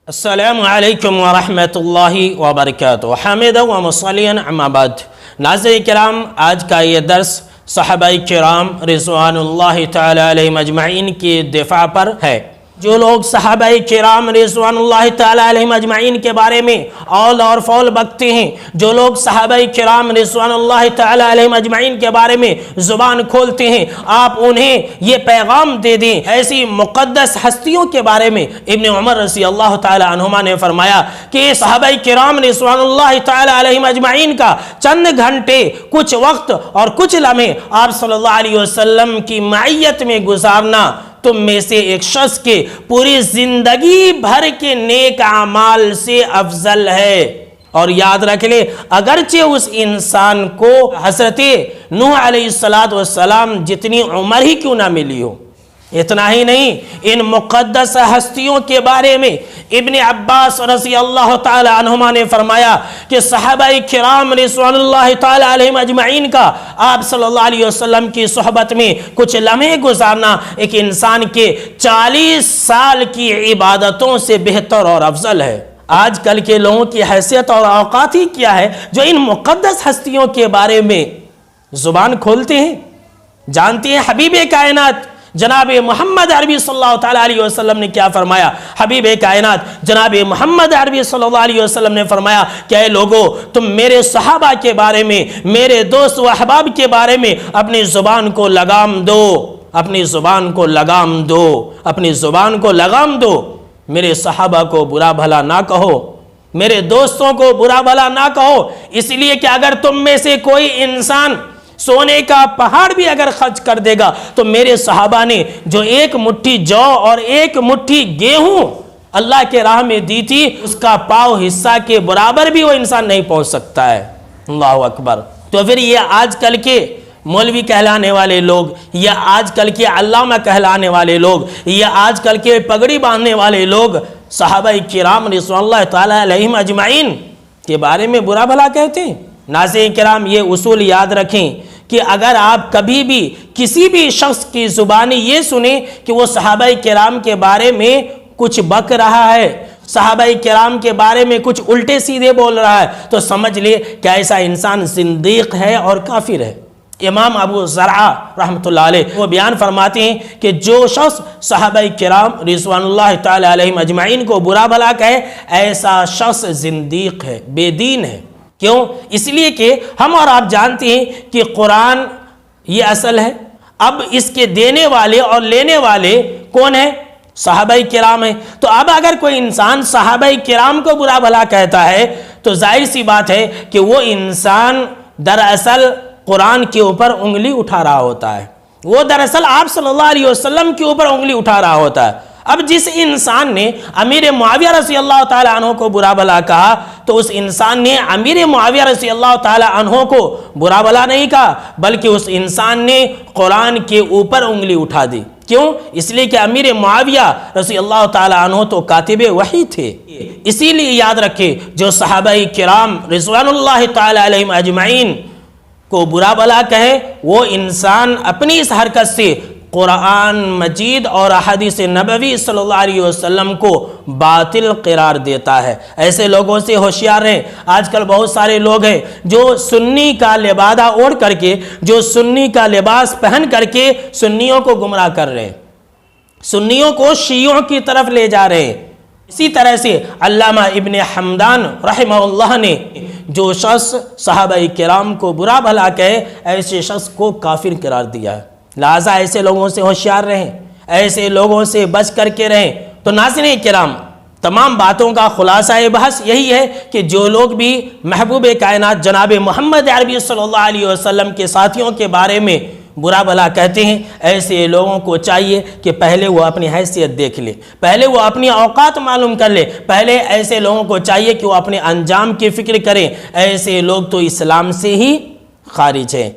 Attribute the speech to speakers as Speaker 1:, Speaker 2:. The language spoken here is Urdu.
Speaker 1: السلام علیکم ورحمۃ اللہ وبرکاتہ حامد و مصلیاً اما بعد۔ ناظرین کرام، آج کا یہ درس صحابہ کرام رضوان اللہ تعالی علیہم اجمعین کی دفاع پر ہے۔ جو لوگ صحابہ کرام رضوان اللہ تعالی علیہم اجمعین کے بارے میں اول اور فول بکتے ہیں، جو لوگ صحابہ کرام رضوان اللہ تعالی علیہم اجمعین کے بارے میں زبان کھولتے ہیں، آپ انہیں یہ پیغام دے دیں۔ ایسی مقدس ہستیوں کے بارے میں ابن عمر رضی اللہ تعالی عنہما نے فرمایا کہ صحابہ کرام رضوان اللہ تعالی علیہم اجمعین کا چند گھنٹے، کچھ وقت اور کچھ لمحے آپ صلی اللہ علیہ وسلم کی معیت میں گزارنا تم میں سے ایک شخص کے پوری زندگی بھر کے نیک اعمال سے افضل ہے۔ اور یاد رکھ لے، اگرچہ اس انسان کو حضرت نوح علیہ السلام جتنی عمر ہی کیوں نہ ملی ہو۔ اتنا ہی نہیں، ان مقدس ہستیوں کے بارے میں ابن عباس رضی اللہ تعالی عنہما نے فرمایا کہ صحابہ کرام رضوان اللہ تعالی علیہم اجمعین کا آپ صلی اللہ علیہ وسلم کی صحبت میں کچھ لمحے گزارنا ایک انسان کے 40 سال کی عبادتوں سے بہتر اور افضل ہے۔ آج کل کے لوگوں کی حیثیت اور اوقات ہی کیا ہے جو ان مقدس ہستیوں کے بارے میں زبان کھولتے ہیں؟ جانتے ہیں حبیب کائنات جناب محمد عربی صلی اللہ تعالیٰ علیہ وسلم نے کیا فرمایا؟ حبیب کائنات جناب محمد عربی صلی اللہ علیہ وسلم نے فرمایا کہ اے لوگو، تم میرے صحابہ کے بارے میں، میرے دوست و احباب کے بارے میں اپنی زبان کو لگام دو، اپنی زبان کو لگام دو، اپنی زبان کو لگام دو۔ میرے صحابہ کو برا بھلا نہ کہو، میرے دوستوں کو برا بھلا نہ کہو، اس لیے کہ اگر تم میں سے کوئی انسان سونے کا پہاڑ بھی اگر خرچ کر دے گا تو میرے صحابہ نے جو ایک مٹھی جو اور ایک مٹھی گیہوں اللہ کے راہ میں دی تھی، اس کا پاؤ حصہ کے برابر بھی وہ انسان نہیں پہنچ سکتا ہے۔ اللہ اکبر۔ تو پھر یہ آج کل کے مولوی کہلانے والے لوگ، یا آج کل کے علامہ کہلانے والے لوگ، یا آج کل کے پگڑی باندھنے والے لوگ صحابہ کرام رضوان اللہ تعالی علیہم اجمعین کے بارے میں برا بھلا کہتے ہیں۔ ناظرین کرام، یہ اصول یاد رکھیں کہ اگر آپ کبھی بھی کسی بھی شخص کی زبانی یہ سنیں کہ وہ صحابہ کرام کے بارے میں کچھ بک رہا ہے، صحابہ کرام کے بارے میں کچھ الٹے سیدھے بول رہا ہے، تو سمجھ لے کہ ایسا انسان زندیق ہے اور کافر ہے۔ امام ابو زرعہ رحمۃ اللہ علیہ وہ بیان فرماتے ہیں کہ جو شخص صحابہ کرام رضوان اللہ تعالی علیہم اجمعین کو برا بھلا کہے، ایسا شخص زندیق ہے، بے دین ہے۔ کیوں؟ اس لیے کہ ہم اور آپ جانتے ہیں کہ قرآن یہ اصل ہے، اب اس کے دینے والے اور لینے والے کون ہیں؟ صحابہ کرام ہیں۔ تو اب اگر کوئی انسان صحابہ کرام کو برا بھلا کہتا ہے تو ظاہر سی بات ہے کہ وہ انسان دراصل قرآن کے اوپر انگلی اٹھا رہا ہوتا ہے، وہ دراصل آپ صلی اللہ علیہ وسلم کے اوپر انگلی اٹھا رہا ہوتا ہے۔ اب جس انسان نے امیر معاویہ رضی اللہ تعالی عنہ کو برا بھلا کہا تو اس انسان نے امیر معاویہ رضی اللہ تعالی عنہ کو برا بھلا نہیں کہا، بلکہ اس انسان نے قرآن کے اوپر انگلی اٹھا دی۔ کیوں؟ اس لیے کہ امیر معاویہ رضی اللہ تعالی عنہ تو کاتب وحی تھے۔ اسی لیے یاد رکھے، جو صحابہ کرام رضوان اللہ تعالی علیہم اجمعین کو برا بھلا کہے، وہ انسان اپنی اس حرکت سے قرآن مجید اور احادیث نبوی صلی اللہ علیہ وسلم کو باطل قرار دیتا ہے۔ ایسے لوگوں سے ہوشیار رہیں۔ آج کل بہت سارے لوگ ہیں جو سنی کا لبادہ اوڑھ کر کے، جو سنی کا لباس پہن کر کے سنیوں کو گمراہ کر رہے ہیں، سنیوں کو شیعوں کی طرف لے جا رہے ہیں۔ اسی طرح سے علامہ ابن حمدان رحمہ اللہ نے جو شخص صحابہ کرام کو برا بھلا کہے، ایسے شخص کو کافر قرار دیا ہے۔ لہٰذا ایسے لوگوں سے ہوشیار رہیں، ایسے لوگوں سے بچ کر کے رہیں۔ تو ناظرین کرام، تمام باتوں کا خلاصہ بحث یہی ہے کہ جو لوگ بھی محبوب کائنات جناب محمد عربی صلی اللہ علیہ وسلم کے ساتھیوں کے بارے میں برا بھلا کہتے ہیں، ایسے لوگوں کو چاہیے کہ پہلے وہ اپنی حیثیت دیکھ لے، پہلے وہ اپنی اوقات معلوم کر لے، پہلے ایسے لوگوں کو چاہیے کہ وہ اپنے انجام کی فکر کریں۔ ایسے لوگ تو اسلام سے ہی خارج ہیں۔